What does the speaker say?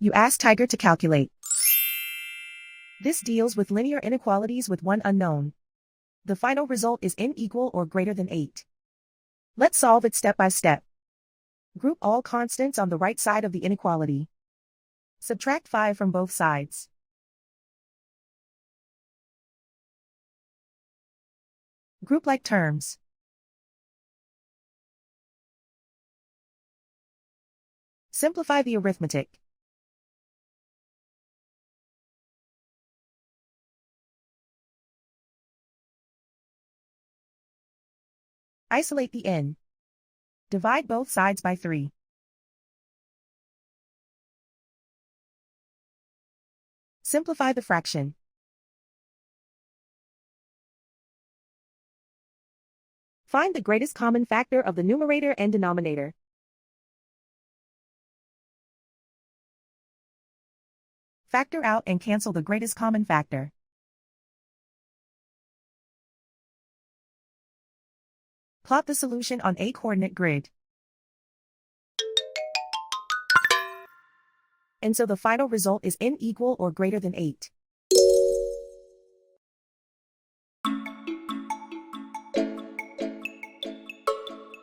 You ask Tiger to calculate. This deals with linear inequalities with one unknown. The final result is n equal or greater than 8. Let's solve it step by step. Group all constants on the right side of the inequality. Subtract 5 from both sides. Group like terms. Simplify the arithmetic. Isolate the n. Divide both sides by 3. Simplify the fraction. Find the greatest common factor of the numerator and denominator. Factor out and cancel the greatest common factor. Plot the solution on a coordinate grid. And so the final result is n equal or greater than 8.